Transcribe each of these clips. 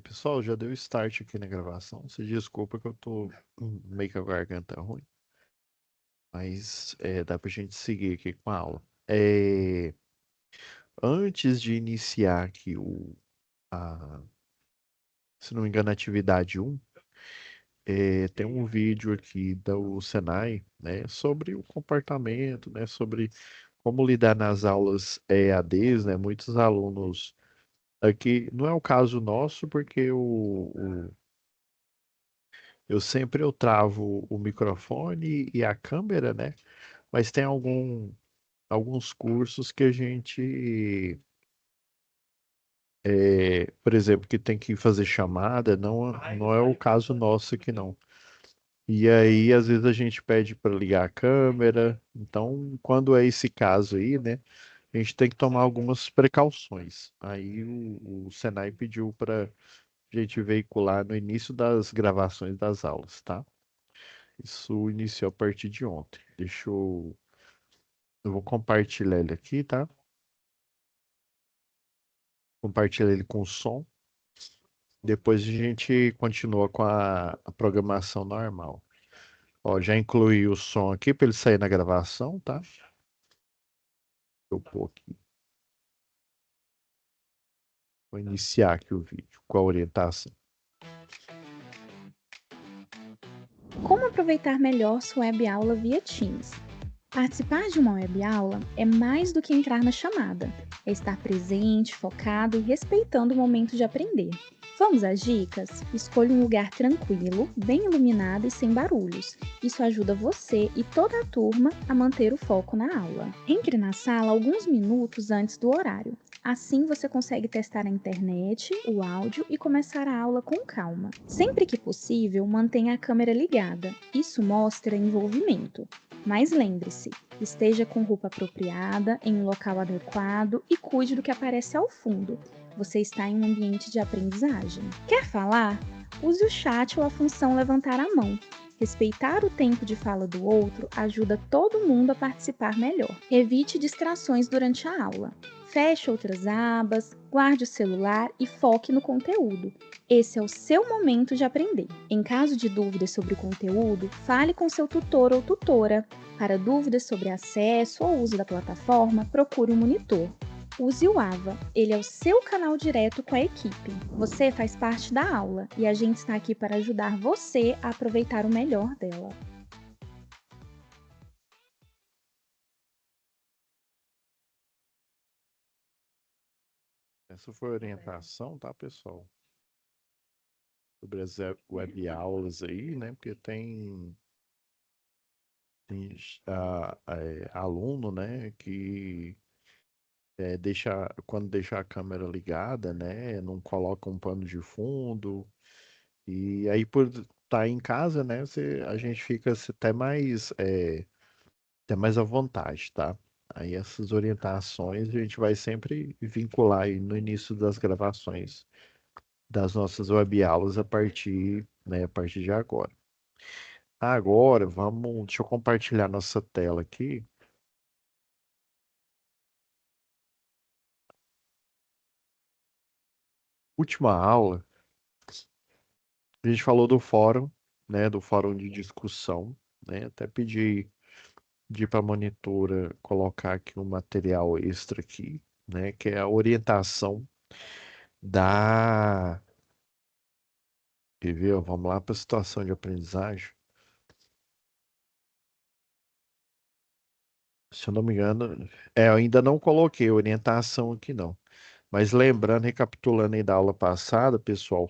Pessoal, já deu start aqui na gravação. Se desculpa que eu tô meio que a garganta ruim, mas dá pra gente seguir aqui com a aula. É, Antes de iniciar aqui se não me engano, a atividade 1, tem um vídeo aqui do Senai, né, sobre o comportamento, né, sobre como lidar nas aulas EADs, né, muitos alunos aqui, não é o caso nosso, porque eu sempre travo o microfone e a câmera, né? Mas tem alguns cursos que a gente, por exemplo, que tem que fazer chamada, não é o caso nosso aqui não. E aí, às vezes a gente pede para ligar a câmera. Então, quando é esse caso aí, né? A gente tem que tomar algumas precauções. Aí o Senai pediu para a gente veicular no início das gravações das aulas, tá? Isso iniciou a partir de ontem. Eu vou compartilhar ele aqui, tá? Compartilhar ele com som. Depois a gente continua com a programação normal. Ó, já incluí o som aqui para ele sair na gravação, tá? Eu pôr aqui. Vou iniciar aqui o vídeo com a orientação. Como aproveitar melhor sua web aula via Teams? Participar de uma web aula é mais do que entrar na chamada, é estar presente, focado e respeitando o momento de aprender. Vamos às dicas? Escolha um lugar tranquilo, bem iluminado e sem barulhos. Isso ajuda você e toda a turma a manter o foco na aula. Entre na sala alguns minutos antes do horário. Assim você consegue testar a internet, o áudio e começar a aula com calma. Sempre que possível, mantenha a câmera ligada. Isso mostra envolvimento. Mas lembre-se, esteja com roupa apropriada, em um local adequado e cuide do que aparece ao fundo. Você está em um ambiente de aprendizagem. Quer falar? Use o chat ou a função levantar a mão. Respeitar o tempo de fala do outro ajuda todo mundo a participar melhor. Evite distrações durante a aula. Feche outras abas, guarde o celular e foque no conteúdo. Esse é o seu momento de aprender. Em caso de dúvidas sobre o conteúdo, fale com seu tutor ou tutora. Para dúvidas sobre acesso ou uso da plataforma, procure um monitor. Use o AVA, ele é o seu canal direto com a equipe. Você faz parte da aula e a gente está aqui para ajudar você a aproveitar o melhor dela. Essa foi a orientação, tá, pessoal? Sobre as web aulas aí, né? Porque tem aluno, né, que quando deixa a câmera ligada, né, não coloca um pano de fundo. E aí, por estar em casa, né, a gente fica até mais à vontade, tá? Aí essas orientações a gente vai sempre vincular aí no início das gravações das nossas webaulas a partir de agora. Agora, deixa eu compartilhar nossa tela aqui. Última aula, a gente falou do fórum, né, do fórum de discussão, né? Até pedi para a monitora colocar aqui um material extra aqui, né, que é a orientação da. Quer ver? Ó, vamos lá para a situação de aprendizagem. Se eu não me engano, eu ainda não coloquei orientação aqui não. Mas lembrando, recapitulando aí da aula passada, pessoal,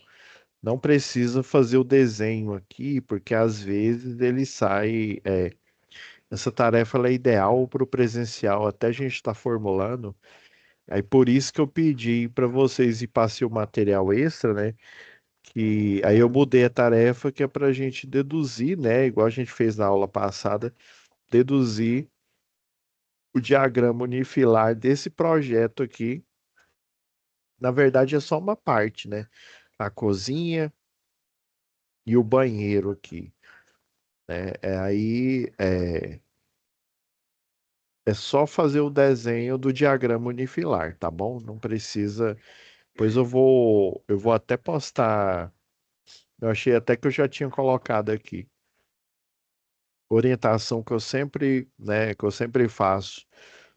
não precisa fazer o desenho aqui, porque às vezes ele sai. Essa tarefa ela é ideal para o presencial, até a gente está formulando. Aí por isso que eu pedi para vocês e passei o material extra, né? Que aí eu mudei a tarefa que é para a gente deduzir, né? Igual a gente fez na aula passada, deduzir o diagrama unifilar desse projeto aqui. Na verdade é só uma parte, né? A cozinha e o banheiro aqui, né? É só fazer o desenho do diagrama unifilar, tá bom? Não precisa Pois eu vou até postar. Eu achei até que eu já tinha colocado aqui. Orientação que eu sempre faço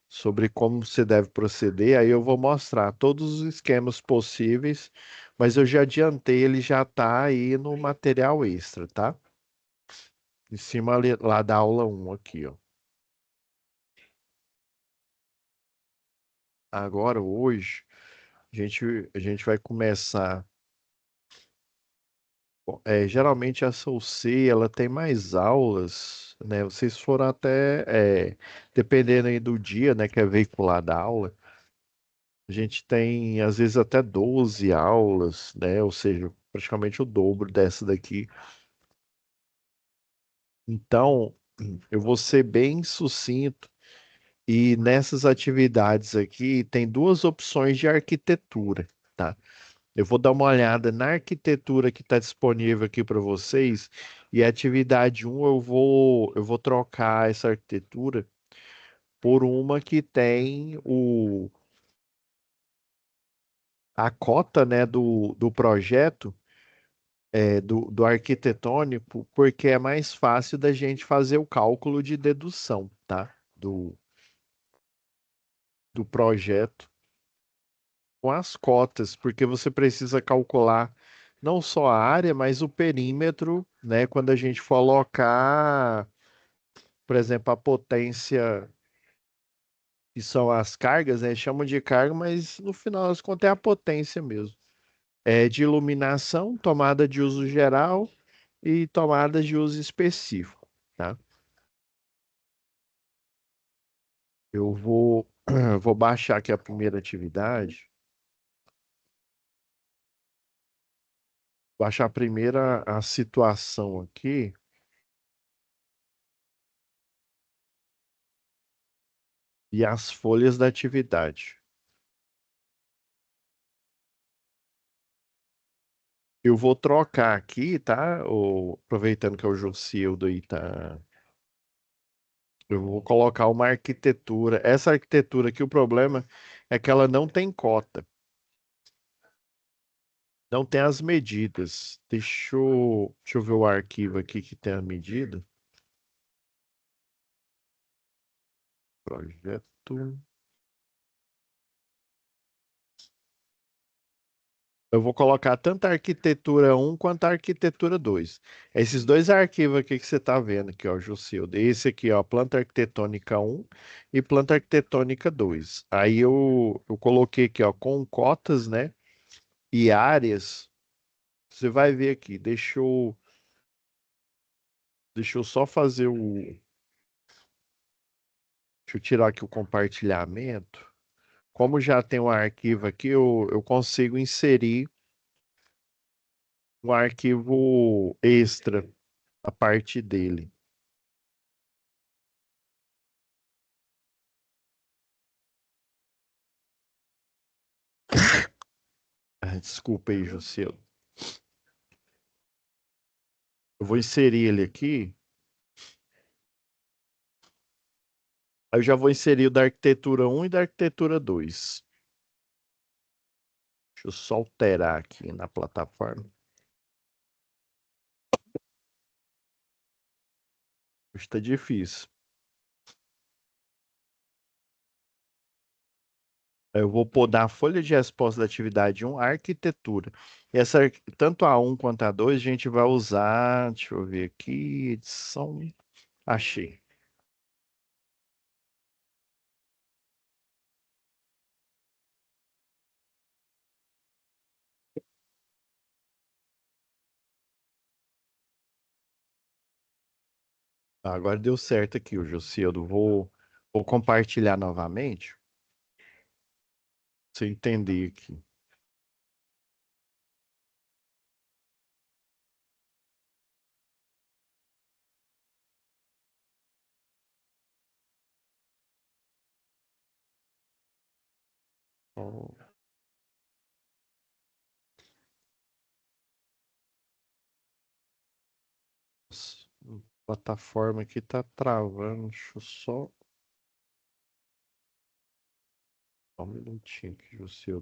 sobre como você deve proceder. Aí eu vou mostrar todos os esquemas possíveis, mas eu já adiantei, ele já está aí no material extra, tá? Em cima lá da aula um aqui, ó. Agora, hoje, a gente vai começar. Bom, geralmente a Soul-C, ela tem mais aulas, né? Vocês foram dependendo aí do dia, né, que é veiculada a aula, a gente tem às vezes até 12 aulas, né? Ou seja, praticamente o dobro dessa daqui. Então, eu vou ser bem sucinto e nessas atividades aqui tem duas opções de arquitetura, tá? Eu vou dar uma olhada na arquitetura que está disponível aqui para vocês e a atividade um eu vou trocar essa arquitetura por uma que tem a cota, né, do projeto, do arquitetônico, porque é mais fácil da gente fazer o cálculo de dedução, tá? Do projeto com as cotas, porque você precisa calcular não só a área, mas o perímetro, né? Quando a gente for alocar, por exemplo, a potência, que são as cargas, né? Chamam de carga, mas no final das contas é a potência mesmo. É de iluminação, tomada de uso geral e tomada de uso específico, tá? Eu vou baixar aqui a primeira atividade, baixar primeiro a situação aqui e as folhas da atividade. Eu vou trocar aqui, tá? Aproveitando que é o Jocildo aí, tá? Eu vou colocar uma arquitetura. Essa arquitetura aqui, o problema é que ela não tem cota, não tem as medidas. Deixa eu ver o arquivo aqui que tem a medida. Projeto. Eu vou colocar tanto a arquitetura um quanto a arquitetura 2. Esses dois arquivos aqui que você está vendo aqui, ó, Jucildo. Esse aqui, ó, planta arquitetônica um e planta arquitetônica 2. Aí eu coloquei aqui, ó, com cotas, né, e áreas. Você vai ver aqui. Deixa eu só fazer deixa eu tirar aqui o compartilhamento. Como já tem um arquivo aqui, eu consigo inserir um arquivo extra a parte dele. Desculpa aí, José. Eu vou inserir ele aqui. Aí eu já vou inserir o da arquitetura um e da arquitetura 2. Deixa eu só alterar aqui na plataforma. Está difícil. Eu vou podar a folha de resposta da atividade um, arquitetura. E tanto a um quanto a 2 a gente vai usar. Deixa eu ver aqui. Edição. Achei. Agora deu certo aqui, o Josildo. Vou compartilhar novamente. Pra você entender aqui. Ó, a plataforma aqui tá travando. Deixa eu só um minutinho aqui, José.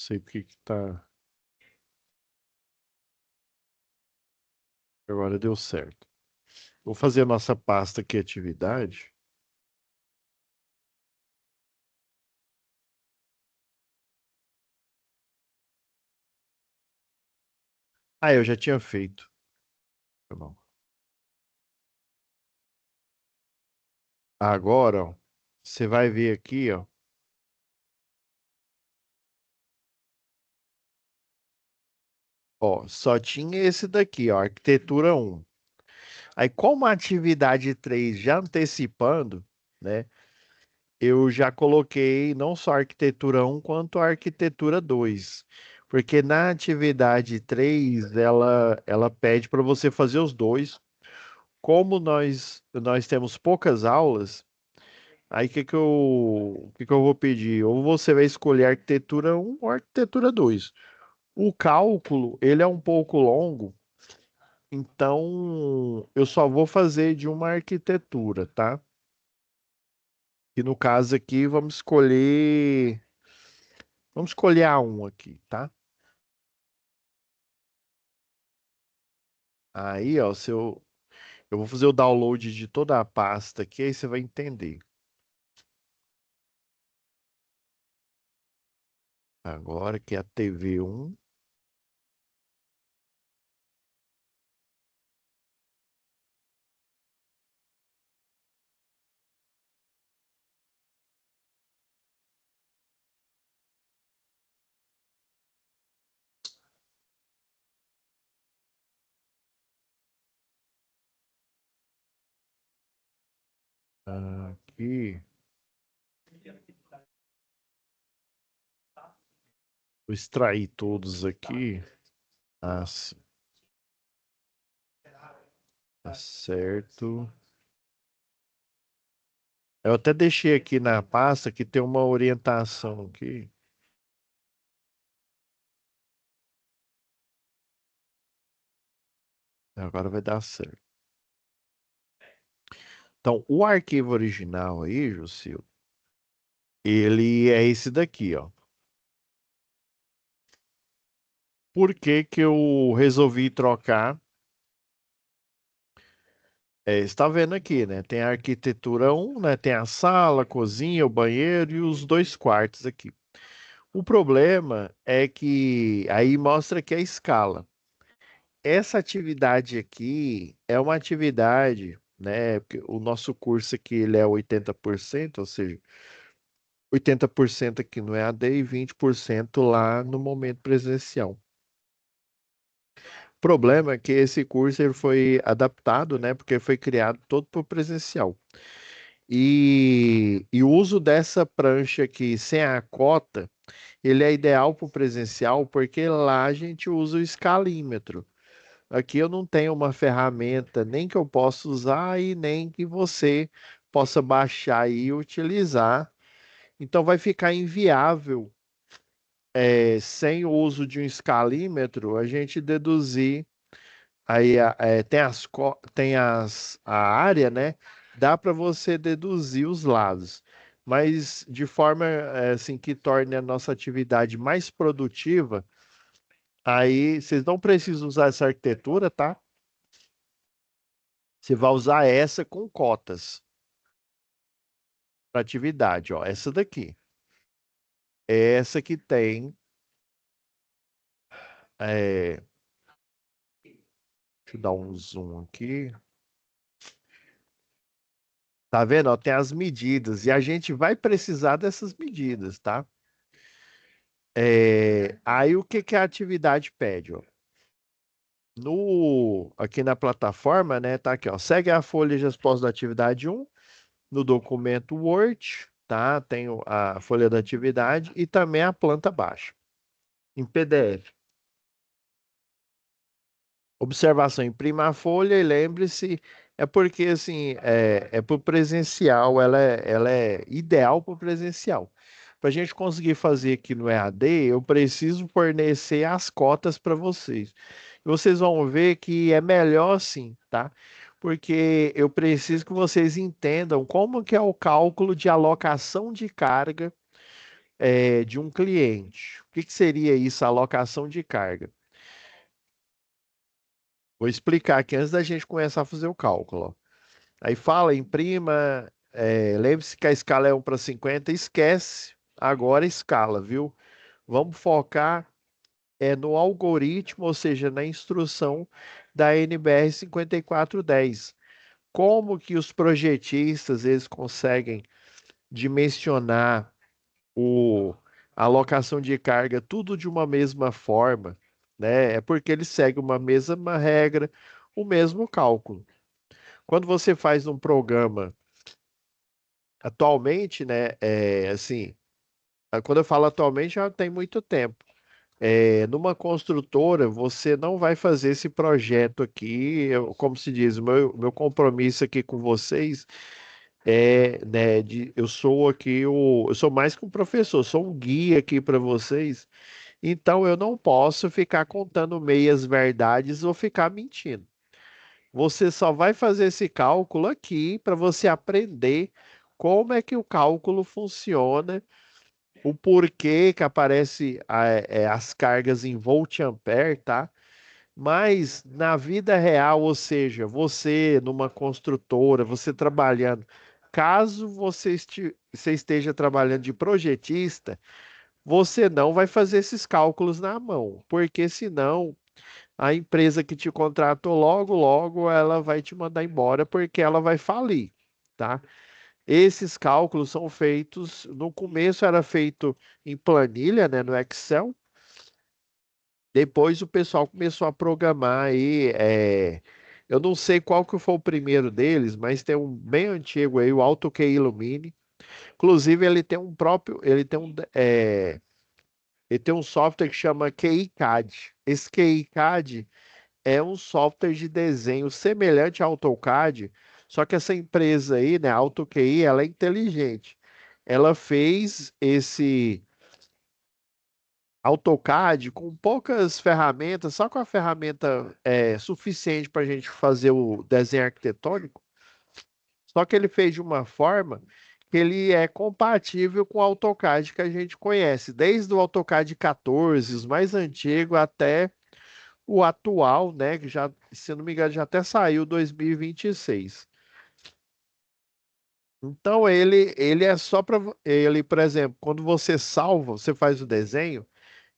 sei porque que tá. Agora deu certo. Vou fazer a nossa pasta aqui, atividade. Ah, eu já tinha feito. Tá bom. Agora, ó, você vai ver aqui, ó. Ó, só tinha esse daqui, ó, arquitetura um. Aí, como a atividade 3 já antecipando, né? Eu já coloquei não só a arquitetura um quanto a arquitetura 2, porque na atividade 3 ela pede para você fazer os dois. Como nós temos poucas aulas, aí o que que eu vou pedir? Ou você vai escolher arquitetura um ou arquitetura 2. O cálculo, ele é um pouco longo, então eu só vou fazer de uma arquitetura, tá? E no caso aqui, vamos escolher a um aqui, tá? Aí, ó, eu vou fazer o download de toda a pasta aqui, aí você vai entender. Agora que é a TV1. Aqui, vou extrair todos aqui. Ah, sim, tá certo. Eu até deixei aqui na pasta que tem uma orientação aqui. Agora vai dar certo. Então, o arquivo original aí, Jusil, ele é esse daqui, ó. Por que que eu resolvi trocar? Está vendo aqui, né? Tem a arquitetura um, né? Tem a sala, a cozinha, o banheiro e os dois quartos aqui. O problema é que aí mostra que a escala. Essa atividade aqui é uma atividade, né? Porque o nosso curso aqui ele é 80%, ou seja, 80% aqui no EAD e 20% lá no momento presencial. O problema é que esse curso ele foi adaptado, né? Porque foi criado todo para o presencial. E o uso dessa prancha aqui sem a cota, ele é ideal para o presencial porque lá a gente usa o escalímetro. Aqui eu não tenho uma ferramenta nem que eu possa usar e nem que você possa baixar e utilizar. Então vai ficar inviável, sem o uso de um escalímetro, a gente deduzir. Aí tem a área, né? Dá para você deduzir os lados, mas de forma assim que torne a nossa atividade mais produtiva. Aí vocês não precisam usar essa arquitetura, tá? Você vai usar essa com cotas para atividade, ó. Essa daqui. É essa que tem. Deixa eu dar um zoom aqui. Tá vendo? Ó, tem as medidas e a gente vai precisar dessas medidas, tá? Aí o que que a atividade pede, ó? Aqui na plataforma, né? Tá aqui, ó. Segue a folha de resposta da atividade um no documento Word, tá? Tem a folha da atividade e também a planta baixa em PDF. Observação, imprima a folha e lembre-se, é porque assim, é para o presencial, ela é ideal para o presencial. Para a gente conseguir fazer aqui no EAD, eu preciso fornecer as cotas para vocês. E vocês vão ver que é melhor assim, tá? Porque eu preciso que vocês entendam como que é o cálculo de alocação de carga de um cliente. que seria isso, alocação de carga? Vou explicar aqui antes da gente começar a fazer o cálculo. Ó. Aí fala, imprima, lembre-se que a escala é 1:50, esquece agora a escala, viu? Vamos focar no algoritmo, ou seja, na instrução da NBR 5410. Como que os projetistas eles conseguem dimensionar o, a alocação de carga tudo de uma mesma forma, né? É porque eles seguem uma mesma regra, o mesmo cálculo. Quando você faz um programa atualmente, né? Assim, quando eu falo atualmente, já tem muito tempo. Numa construtora, você não vai fazer esse projeto aqui, como se diz, o meu compromisso aqui com vocês né, eu sou aqui eu sou mais que um professor, sou um guia aqui para vocês, então eu não posso ficar contando meias verdades ou ficar mentindo. Você só vai fazer esse cálculo aqui para você aprender como é que o cálculo funciona, o porquê que aparece as cargas em volt ampere, tá? Mas na vida real, ou seja, você numa construtora, você trabalhando, caso você esteja trabalhando de projetista, você não vai fazer esses cálculos na mão, porque senão a empresa que te contratou logo, logo ela vai te mandar embora porque ela vai falir, tá? Esses cálculos são feitos, no começo era feito em planilha, né, no Excel. Depois o pessoal começou a programar aí. Eu não sei qual que foi o primeiro deles, mas tem um bem antigo aí, o AutoCAD Illumine. Inclusive, ele tem um software que chama QI-CAD. Esse QI-CAD é um software de desenho semelhante ao AutoCAD, só que essa empresa aí, né, a AutoQI, ela é inteligente. Ela fez esse AutoCAD com poucas ferramentas, só com a ferramenta suficiente para a gente fazer o desenho arquitetônico. Só que ele fez de uma forma que ele é compatível com o AutoCAD que a gente conhece, desde o AutoCAD 14, os mais antigos, até o atual, né? Que já, se eu não me engano, já até saiu 2026. Então ele é só para ele, por exemplo, quando você salva, você faz o desenho.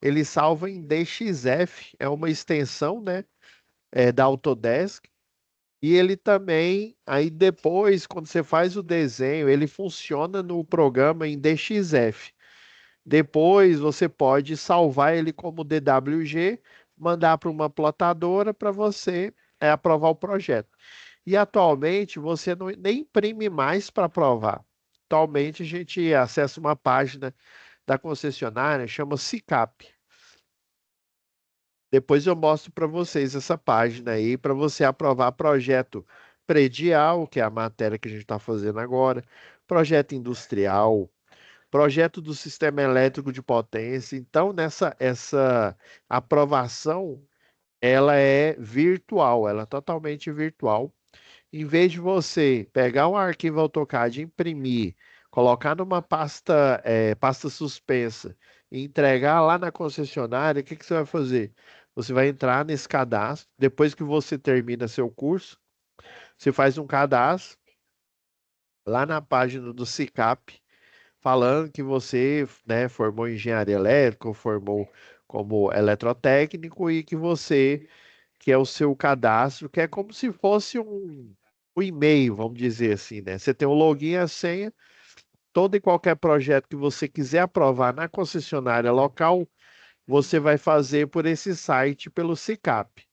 Ele salva em DXF, é uma extensão, né, da Autodesk. E ele também, aí depois, quando você faz o desenho, ele funciona no programa em DXF. Depois você pode salvar ele como DWG, mandar para uma plotadora para você aprovar o projeto. E atualmente você não, nem imprime mais para aprovar. Atualmente a gente acessa uma página da concessionária, chama SICAP. Depois eu mostro para vocês essa página aí para você aprovar projeto predial, que é a matéria que a gente está fazendo agora, projeto industrial, projeto do sistema elétrico de potência. Então, nessa essa aprovação, ela é virtual, ela é totalmente virtual. Em vez de você pegar um arquivo AutoCAD, imprimir, colocar numa pasta suspensa e entregar lá na concessionária, o que que você vai fazer? Você vai entrar nesse cadastro, depois que você termina seu curso, você faz um cadastro lá na página do SICAP, falando que você, né, formou em engenharia elétrica, ou formou como eletrotécnico e que é o seu cadastro, que é como se fosse um e-mail, vamos dizer assim, né? Você tem o login e a senha, todo e qualquer projeto que você quiser aprovar na concessionária local, você vai fazer por esse site, pelo SICAP.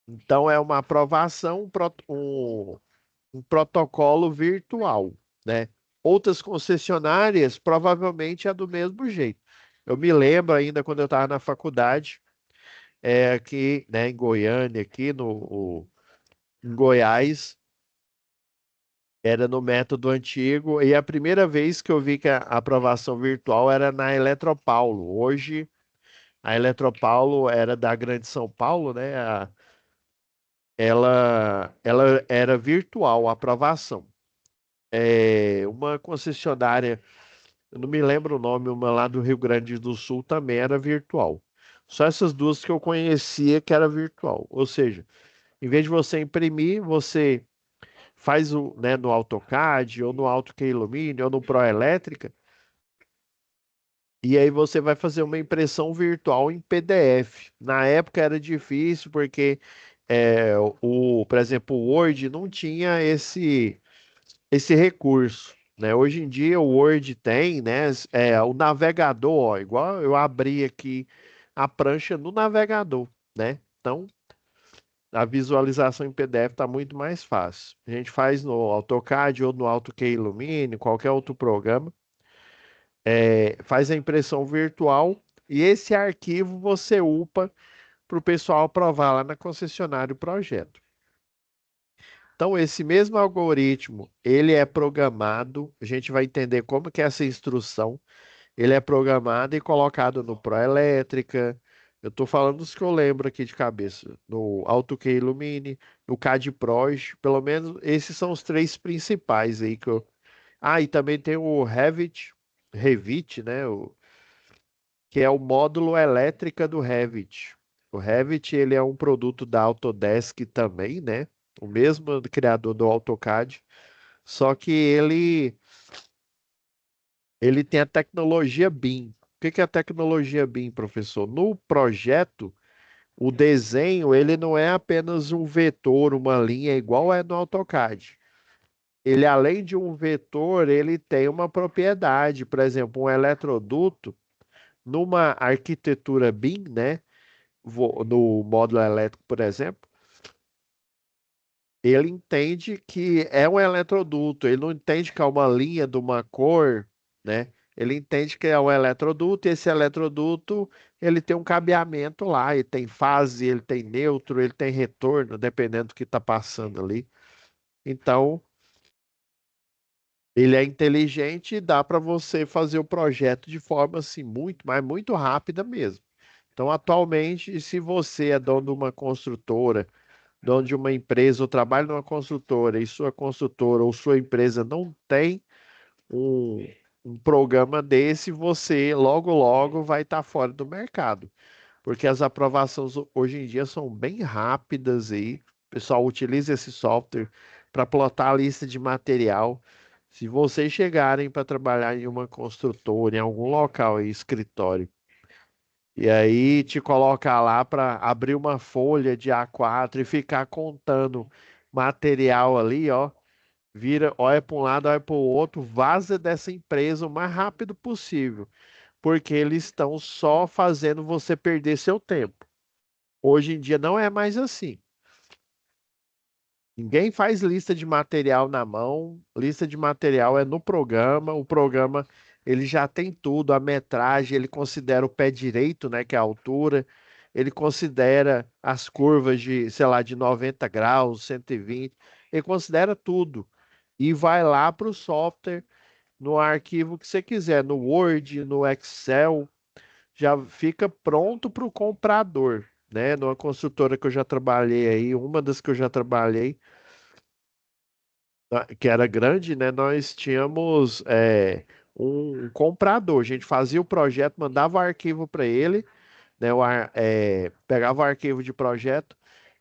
Então, é uma aprovação, um protocolo virtual, né? Outras concessionárias provavelmente é do mesmo jeito. Eu me lembro ainda quando eu estava na faculdade, aqui, né, em Goiânia, aqui em Goiás, era no método antigo, e a primeira vez que eu vi que a aprovação virtual era na Eletropaulo. Hoje, a Eletropaulo era da Grande São Paulo, né? Ela era virtual, a aprovação. Uma concessionária Eu não me lembro o nome, uma lá do Rio Grande do Sul também era virtual. Só essas duas que eu conhecia que era virtual. Ou seja, em vez de você imprimir, você faz né, no AutoCAD ou no AutoCAD Illumine ou no Proelétrica, e aí você vai fazer uma impressão virtual em PDF. Na época era difícil porque por exemplo, o Word não tinha esse recurso, né? Hoje em dia o Word tem, né? O navegador, ó, igual eu abri aqui a prancha no navegador, né? Então a visualização em PDF está muito mais fácil. A gente faz no AutoCAD ou no AutoCAD Illumine, qualquer outro programa, faz a impressão virtual e esse arquivo você upa para o pessoal aprovar lá na concessionária o projeto. Então, esse mesmo algoritmo, ele é programado, a gente vai entender como que é essa instrução, ele é programado e colocado no Proelétrica, eu estou falando dos que eu lembro aqui de cabeça, no AutoCAD Illumine, no CAD Proj, pelo menos esses são os três principais aí que eu... Ah, e também tem o Revit, né, que é o módulo elétrica do Revit. O Revit, ele é um produto da Autodesk também, né? O mesmo criador do AutoCAD, só que ele tem a tecnologia BIM. O que que é a tecnologia BIM, professor? No projeto, o desenho, ele não é apenas um vetor, uma linha igual é no AutoCAD. Ele, além de um vetor, ele tem uma propriedade, por exemplo, um eletroduto, numa arquitetura BIM, né? No módulo elétrico, por exemplo, ele entende que é um eletroduto, ele não entende que é uma linha de uma cor, né? Ele entende que é um eletroduto e esse eletroduto ele tem um cabeamento lá, ele tem fase, ele tem neutro, ele tem retorno, dependendo do que está passando ali. Então, ele é inteligente e dá para você fazer o projeto de forma assim muito, mas muito rápida mesmo. Então, atualmente, se você é dono de uma construtora, dono de uma empresa ou trabalha numa construtora e sua construtora ou sua empresa não tem um, um programa desse, você logo, logo vai estar fora do mercado. Porque as aprovações hoje em dia são bem rápidas aí. O pessoal utiliza esse software para plotar a lista de material. Se vocês chegarem para trabalhar em uma construtora, em algum local aí, escritório, e aí te colocar lá para abrir uma folha de A4 e ficar contando material ali, ó. Vira, olha para um lado, olha para o outro, vaza dessa empresa o mais rápido possível, porque eles estão só fazendo você perder seu tempo. Hoje em dia não é mais assim. Ninguém faz lista de material na mão, lista de material é no programa, o programa ele já tem tudo, a metragem, ele considera o pé direito, né, que é a altura, ele considera as curvas de, sei lá, de 90 graus, 120, ele considera tudo e vai lá para o software, no arquivo que você quiser, no Word, no Excel, já fica pronto para o comprador, né? Numa construtora que eu já trabalhei aí, uma das que eu já trabalhei, que era grande, né? Nós tínhamos um comprador. A gente fazia o projeto, mandava o arquivo para ele, né? Pegava o arquivo de projeto,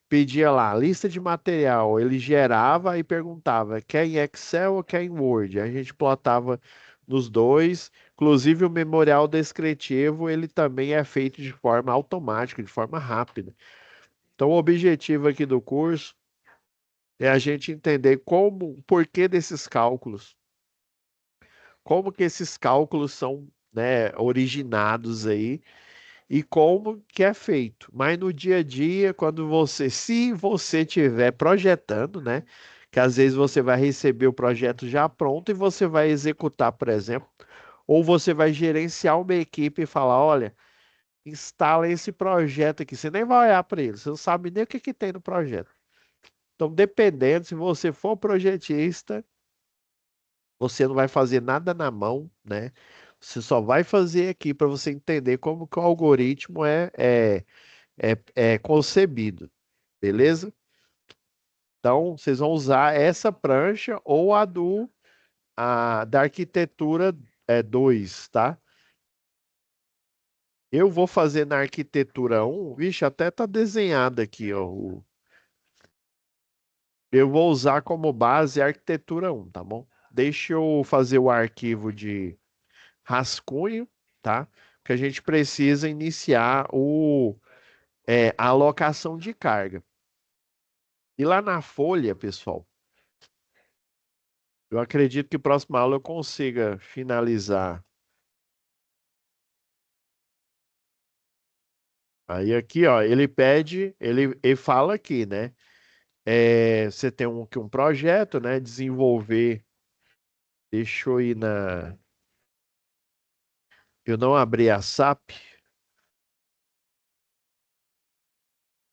pedia lá lista de material. Ele gerava e perguntava: quer em Excel ou quer em Word? A gente plotava nos dois. Inclusive o memorial descritivo ele também é feito de forma automática, de forma rápida. Então, o objetivo aqui do curso é a gente entender como, o porquê desses cálculos, como que esses cálculos são, né, originados aí e como que é feito. Mas no dia a dia, se você estiver projetando, né, que às vezes você vai receber o projeto já pronto e você vai executar, por exemplo, ou você vai gerenciar uma equipe e falar, olha, instala esse projeto aqui. Você nem vai olhar para ele, você não sabe nem o que que tem no projeto. Então, dependendo, se você for projetista, você não vai fazer nada na mão, né? Você só vai fazer aqui para você entender como que o algoritmo é concebido, beleza? Então, vocês vão usar essa prancha ou a da arquitetura, é 2, tá? Eu vou fazer na arquitetura um. Vixe, até tá desenhado aqui, ó. Eu vou usar como base a arquitetura um, tá bom? Deixa eu fazer o arquivo de rascunho, tá? Que a gente precisa iniciar a alocação de carga. E lá na folha, pessoal, eu acredito que próxima aula eu consiga finalizar. Aí aqui, ó, ele pede, ele fala aqui, né? Você tem aqui um projeto, né? Desenvolver. Deixa eu ir na. Eu não abri a SAP.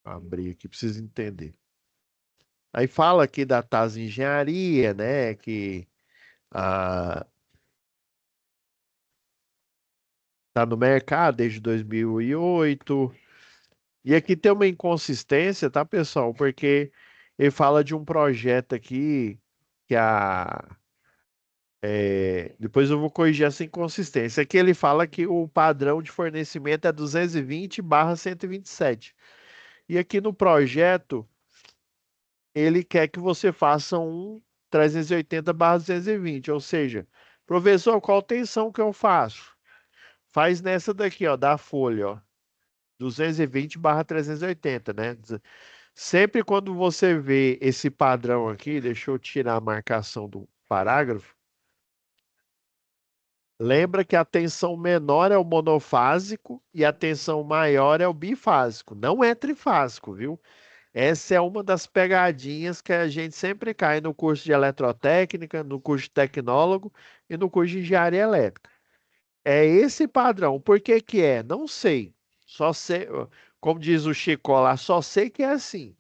Abri aqui, preciso entender. Aí fala aqui da TAS Engenharia, né? Que ah, tá no mercado desde 2008. E aqui tem uma inconsistência, tá, pessoal? Porque ele fala de um projeto aqui que depois eu vou corrigir essa inconsistência. Aqui ele fala que o padrão de fornecimento é 220/127. E aqui no projeto, ele quer que você faça um 380/220. Ou seja, professor, qual tensão que eu faço? Faz nessa daqui, ó, da folha, ó. 220/380, né? Sempre quando você vê esse padrão aqui, deixa eu tirar a marcação do parágrafo. Lembra que a tensão menor é o monofásico e a tensão maior é o bifásico, não é trifásico, viu? Essa é uma das pegadinhas que a gente sempre cai no curso de eletrotécnica, no curso de tecnólogo e no curso de engenharia elétrica. É esse padrão. Por que que é? Não sei. Só sei, como diz o Chico lá, só sei que é assim.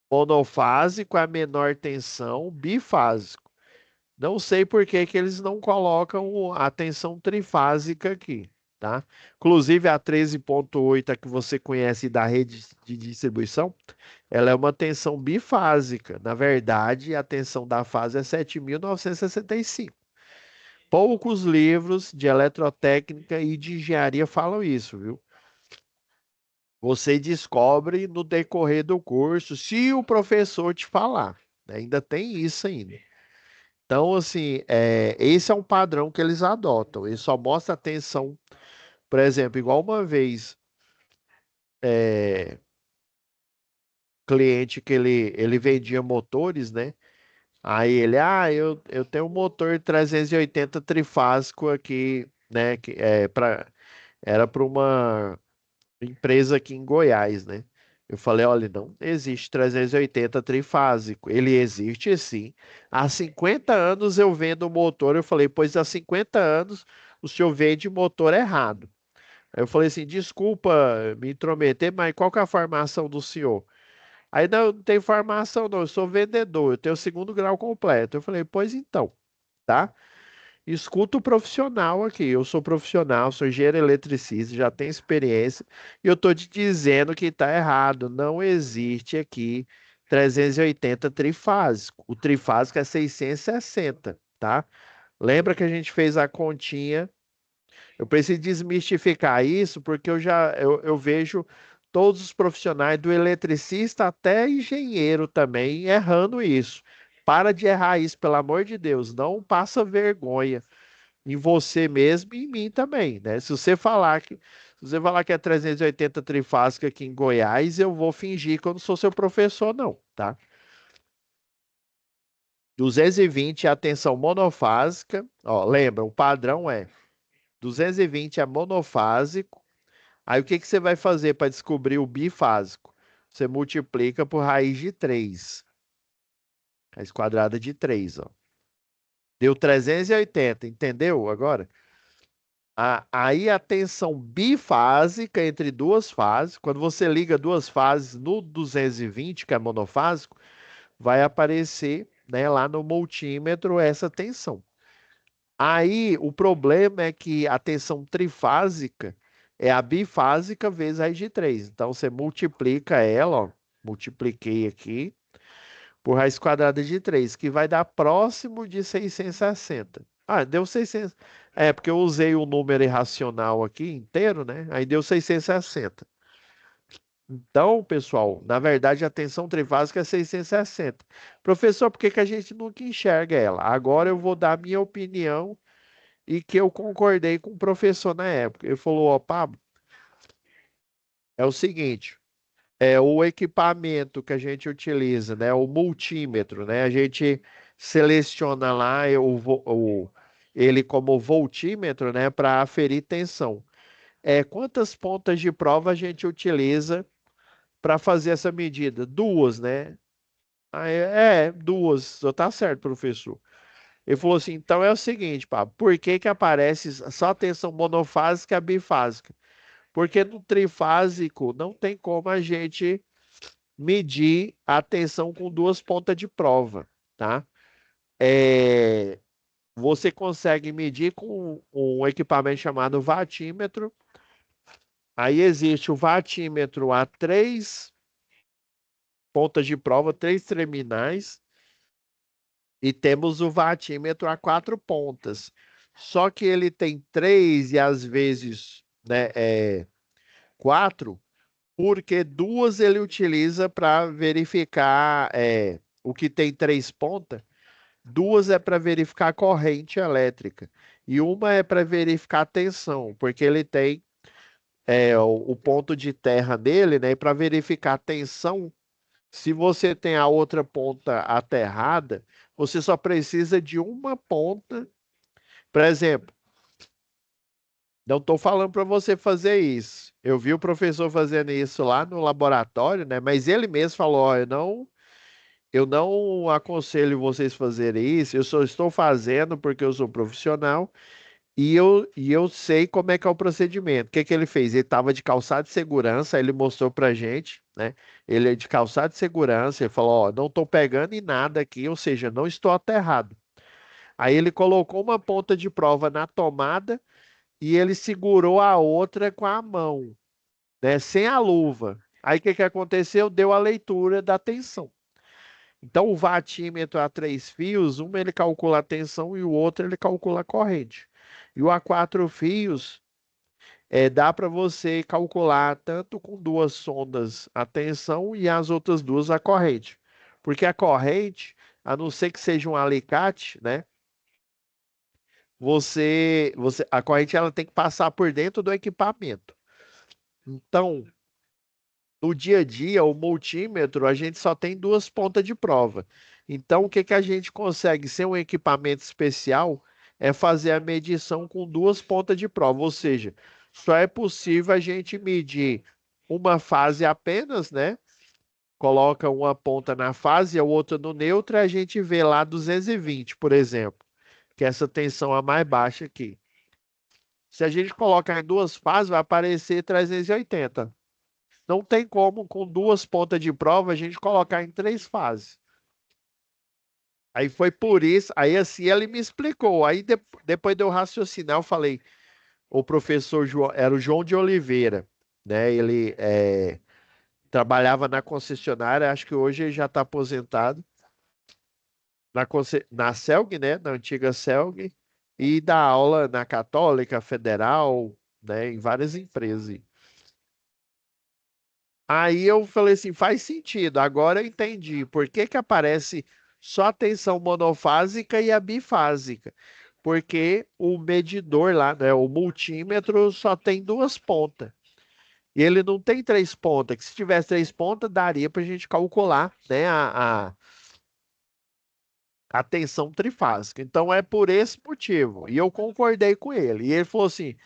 Monofásico é a menor tensão, bifásico. Não sei por que que eles não colocam a tensão trifásica aqui, tá? Inclusive a 13.8, a que você conhece da rede de distribuição, ela é uma tensão bifásica. Na verdade, a tensão da fase é 7.965. Poucos livros de eletrotécnica e de engenharia falam isso, viu? Você descobre no decorrer do curso, se o professor te falar. Ainda tem isso ainda. Então, assim, esse é um padrão que eles adotam. Ele só mostra atenção, por exemplo, igual uma vez, cliente que ele vendia motores, né? Aí ele, eu tenho um motor 380 trifásico aqui, né? Era para uma empresa aqui em Goiás, né? Eu falei, olha, não existe 380 trifásico. Ele existe sim. Há 50 anos eu vendo o motor. Eu falei, pois há 50 anos o senhor vende motor errado. Aí eu falei assim, desculpa me intrometer, mas qual que é a formação do senhor? Aí não tem formação não, eu sou vendedor, eu tenho o segundo grau completo. Eu falei, pois então, tá? Escuta o profissional aqui. Eu sou profissional, sou engenheiro eletricista, já tenho experiência e eu estou te dizendo que está errado. Não existe aqui 380 trifásico. O trifásico é 660, tá? Lembra que a gente fez a continha? Eu preciso desmistificar isso porque eu vejo todos os profissionais, do eletricista até engenheiro também, errando isso. Para de errar isso, pelo amor de Deus. Não passa vergonha em você mesmo e em mim também, né? Se você falar que é 380 trifásico aqui em Goiás, eu vou fingir que eu não sou seu professor, não, tá? 220 é a tensão monofásica, ó, lembra, o padrão é 220 é monofásico. Aí o que que você vai fazer para descobrir o bifásico? Você multiplica por raiz de 3, raiz quadrada de 3, ó. Deu 380, entendeu agora? Aí a tensão bifásica entre duas fases, quando você liga duas fases no 220, que é monofásico, vai aparecer, né, lá no multímetro essa tensão. Aí o problema é que a tensão trifásica é a bifásica vezes raiz de 3. Então você multiplica ela, ó, multipliquei aqui, por raiz quadrada de 3, que vai dar próximo de 660. Ah, deu 600. É, porque eu usei o número irracional aqui inteiro, né? Aí deu 660. Então, pessoal, na verdade a tensão trifásica é 660. Professor, por que que a gente nunca enxerga ela? Agora eu vou dar a minha opinião e que eu concordei com o professor na época. Ele falou, ó, Pablo, é o seguinte, é o equipamento que a gente utiliza, né? O multímetro, né? A gente seleciona lá ele como voltímetro, né? Para aferir tensão. Quantas pontas de prova a gente utiliza para fazer essa medida? Duas, né? Duas. Só tá certo, professor. Ele falou assim, então é o seguinte, pá, por que que aparece só tensão monofásica e bifásica? Porque no trifásico não tem como a gente medir a tensão com duas pontas de prova, tá? É, você consegue medir com um equipamento chamado vatímetro. Aí existe o vatímetro a três pontas de prova, três terminais, e temos o vatímetro a quatro pontas. Só que ele tem três e às vezes, né, quatro, porque duas ele utiliza para verificar o que tem três pontas. Duas é para verificar a corrente elétrica e uma é para verificar a tensão, porque ele tem o ponto de terra dele, né? Para verificar a tensão, se você tem a outra ponta aterrada, você só precisa de uma ponta. Por exemplo, não estou falando para você fazer isso. Eu vi o professor fazendo isso lá no laboratório, né? Mas ele mesmo falou: ó, eu não aconselho vocês fazerem isso. Eu só estou fazendo porque eu sou profissional. E eu sei como é que é o procedimento. O que que ele fez? Ele estava de calçado de segurança, aí ele mostrou pra gente, né? Ele é de calçado de segurança, ele falou, ó, não estou pegando em nada aqui, ou seja, não estou aterrado. Aí ele colocou uma ponta de prova na tomada e ele segurou a outra com a mão, né? Sem a luva. Aí o que que aconteceu? Deu a leitura da tensão. Então, o vatímetro a três fios, um ele calcula a tensão e o outro ele calcula a corrente. E o a quatro fios, dá para você calcular tanto com duas sondas a tensão e as outras duas a corrente. Porque a corrente, a não ser que seja um alicate, né? A corrente ela tem que passar por dentro do equipamento. Então, no dia a dia, o multímetro, a gente só tem duas pontas de prova. Então, o que que a gente consegue ser um equipamento especial é fazer a medição com duas pontas de prova, ou seja, só é possível a gente medir uma fase apenas, né? Coloca uma ponta na fase e a outra no neutro, e a gente vê lá 220, por exemplo, que é essa tensão a mais baixa aqui. Se a gente colocar em duas fases, vai aparecer 380. Não tem como, com duas pontas de prova, a gente colocar em três fases. Aí foi por isso, aí assim ele me explicou. Aí depois de eu raciocinar, eu falei, o professor João, era o João de Oliveira, né? Ele trabalhava na concessionária, acho que hoje ele já está aposentado, na Celg, né? Na antiga Celg, e dá aula na Católica Federal, né? Em várias empresas. Aí eu falei assim, faz sentido. Agora eu entendi por que que aparece só a tensão monofásica e a bifásica. Porque o medidor lá, né, o multímetro só tem duas pontas. E ele não tem três pontas, que se tivesse três pontas, daria para a gente calcular, né, a tensão trifásica. Então é por esse motivo. E eu concordei com ele. E ele falou assim: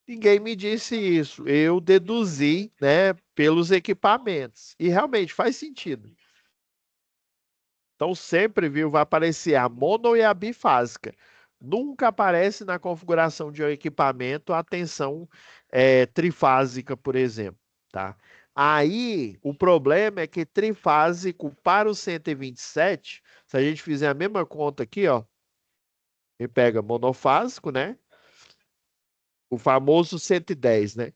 ninguém me disse isso. Eu deduzi, né, pelos equipamentos. E realmente faz sentido. Então sempre, viu, vai aparecer a mono e a bifásica. Nunca aparece na configuração de um equipamento a tensão trifásica, por exemplo, tá? Aí o problema é que trifásico para o 127, se a gente fizer a mesma conta aqui, ó, e pega monofásico, né? O famoso 110, né?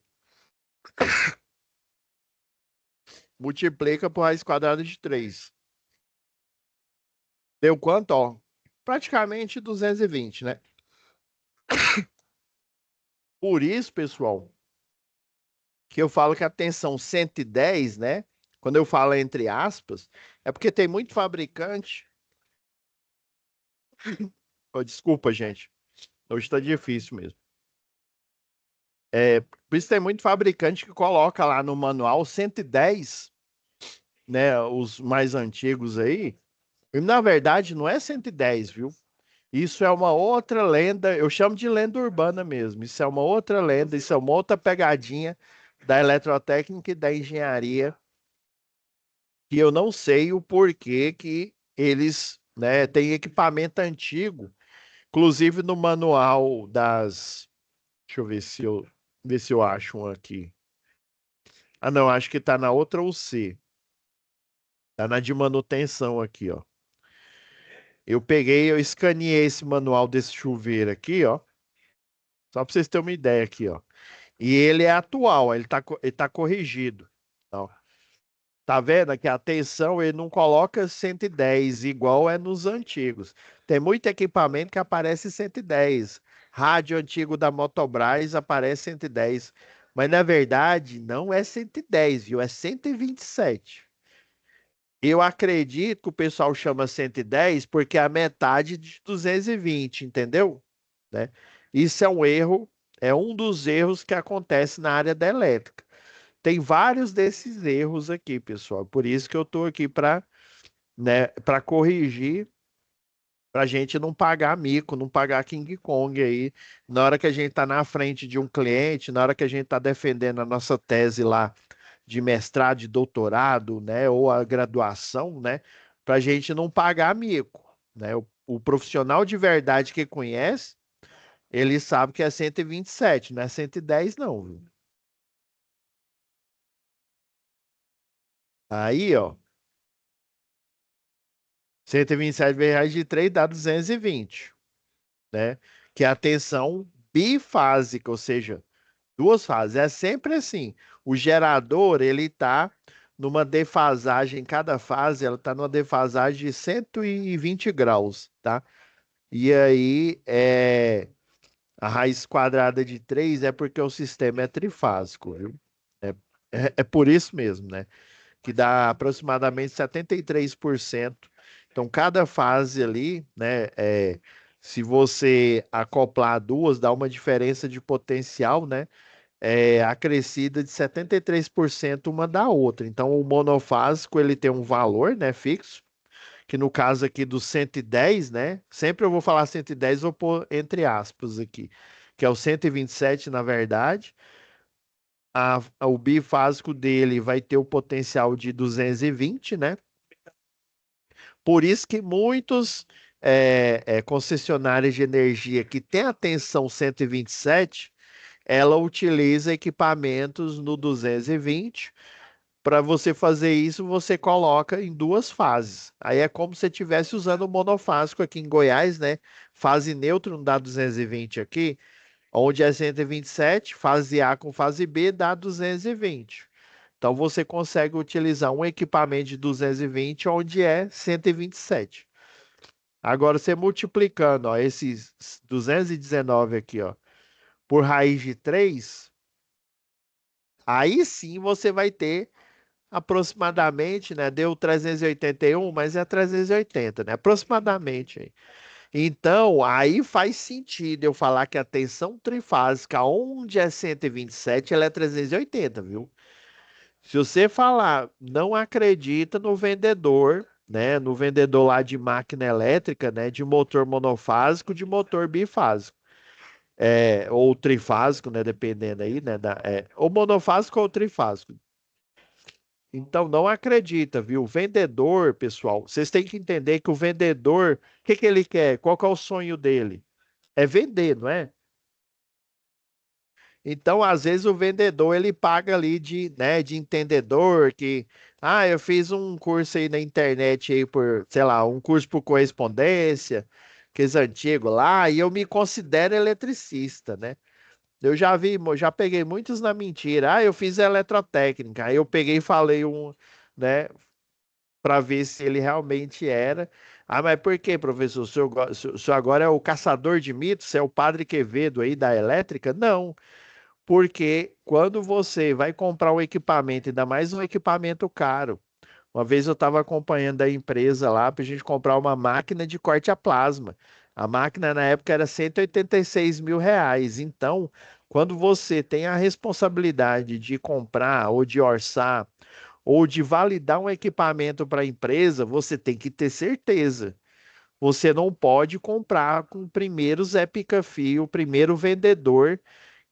Multiplica por raiz quadrada de 3. Deu quanto, ó? praticamente 220, né? Por isso, pessoal, que eu falo que a tensão 110, né? Quando eu falo entre aspas, é porque tem muito fabricante. Oh, desculpa, gente. Hoje tá difícil mesmo. Por isso tem muito fabricante que coloca lá no manual 110, né? Os mais antigos aí. E na verdade não é 110, viu? Isso é uma outra lenda, eu chamo de lenda urbana mesmo. Isso é uma outra lenda, isso é uma outra pegadinha da eletrotécnica e da engenharia, que eu não sei o porquê que eles, né, têm equipamento antigo, inclusive no manual das, deixa eu ver se eu acho um aqui. Ah, não, acho que tá na outra UC. Tá na de manutenção aqui, ó. Eu escaneei esse manual desse chuveiro aqui, ó. Só para vocês terem uma ideia aqui, ó. E ele é atual, ele tá corrigido. Ó. Tá vendo aqui a tensão, ele não coloca 110 igual é nos antigos. Tem muito equipamento que aparece 110. Rádio antigo da Motobras aparece 110. Mas na verdade não é 110, viu? É 127. Eu acredito que o pessoal chama 110 porque é a metade de 220, entendeu? Né? Isso é um erro, é um dos erros que acontece na área da elétrica. Tem vários desses erros aqui, pessoal. Por isso que eu estou aqui para, né, para corrigir, para a gente não pagar mico, não pagar King Kong aí, na hora que a gente está na frente de um cliente, na hora que a gente está defendendo a nossa tese lá de mestrado, de doutorado, né, ou a graduação, né, para a gente não pagar mico, né? O profissional de verdade que conhece, ele sabe que é 127, não é 110, não, viu? Aí, ó, 127 vezes raiz de 3 dá 220, né? Que é a tensão bifásica, ou seja, duas fases. É sempre assim. O gerador, ele tá numa defasagem, cada fase, ela tá numa defasagem de 120 graus, tá? E aí, a raiz quadrada de 3 é porque o sistema é trifásico, viu? É, é por isso mesmo, né? Que dá aproximadamente 73%. Então, cada fase ali, né, se você acoplar duas, dá uma diferença de potencial, né, acrescida de 73% uma da outra. Então, o monofásico, ele tem um valor, né, fixo, que no caso aqui do 110, né, sempre eu vou falar 110, vou pôr entre aspas aqui, que é o 127, na verdade, o bifásico dele vai ter o potencial de 220, né? Por isso que muitos concessionárias de energia que têm a tensão 127, ela utiliza equipamentos no 220. Para você fazer isso, você coloca em duas fases. Aí é como se você estivesse usando o monofásico aqui em Goiás, né? Fase neutra não dá 220 aqui, onde é 127, fase A com fase B dá 220. Então você consegue utilizar um equipamento de 220 onde é 127. Agora você multiplicando, ó, esses 219 aqui, ó, por raiz de 3, aí sim você vai ter aproximadamente, né? Deu 381, mas é 380, né? Aproximadamente aí. Então, aí faz sentido eu falar que a tensão trifásica, onde é 127, ela é 380, viu? Se você falar, não acredita no vendedor, né? No vendedor lá de máquina elétrica, né? De motor monofásico, de motor bifásico. Ou trifásico, né? Dependendo aí, né? Ou monofásico ou trifásico. Então, não acredita, viu? O vendedor, pessoal, vocês têm que entender que o vendedor, o que que ele quer? Qual que é o sonho dele? É vender, não é? Então, às vezes o vendedor ele paga ali de, né, de entendedor que, eu fiz um curso aí na internet aí por, sei lá, um curso por correspondência, aqueles antigos lá, e eu me considero eletricista, né? Já peguei muitos na mentira. Eu fiz eletrotécnica. Aí eu peguei e falei né, para ver se ele realmente era. Ah, mas por quê, professor? O senhor agora é o caçador de mitos? Você é o Padre Quevedo aí da elétrica? Não, porque quando você vai comprar um equipamento, ainda mais um equipamento caro, uma vez eu estava acompanhando a empresa lá para a gente comprar uma máquina de corte a plasma. A máquina na época era 186 mil reais. Então, quando você tem a responsabilidade de comprar ou de orçar ou de validar um equipamento para a empresa, você tem que ter certeza. Você não pode comprar com o primeiro Zé Pica-Fio, o primeiro vendedor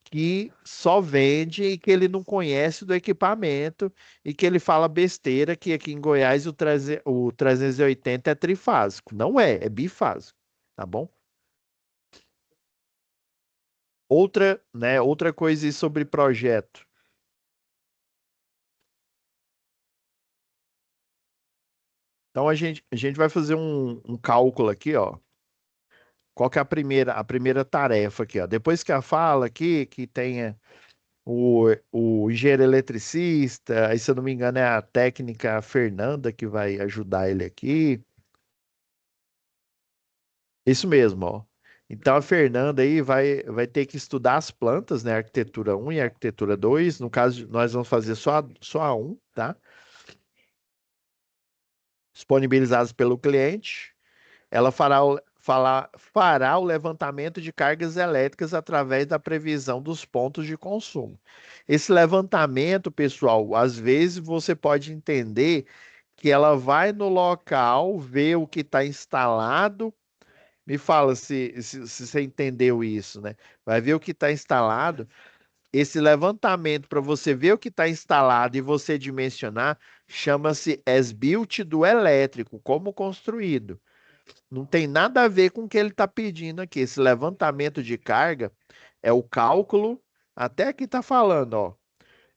que só vende e que ele não conhece do equipamento e que ele fala besteira que aqui em Goiás o 380 é trifásico. Não é, é bifásico, tá bom? Outra coisa aí sobre projeto. Então a gente vai fazer um cálculo aqui, ó. Qual que é a primeira tarefa aqui, ó? Depois que a fala aqui, que tenha o engenheiro eletricista, aí se eu não me engano é a técnica Fernanda que vai ajudar ele aqui. Isso mesmo, ó. Então a Fernanda aí vai ter que estudar as plantas, né? Arquitetura um e arquitetura 2. No caso, nós vamos fazer só a 1, tá? Disponibilizadas pelo cliente. Ela fará o levantamento de cargas elétricas através da previsão dos pontos de consumo. Esse levantamento, pessoal, às vezes você pode entender que ela vai no local ver o que está instalado. Me fala se você entendeu isso, né? Vai ver o que está instalado. Esse levantamento para você ver o que está instalado e você dimensionar chama-se as-built do elétrico, como construído. Não tem nada a ver com o que ele está pedindo aqui. Esse levantamento de carga é o cálculo, até aqui está falando, ó.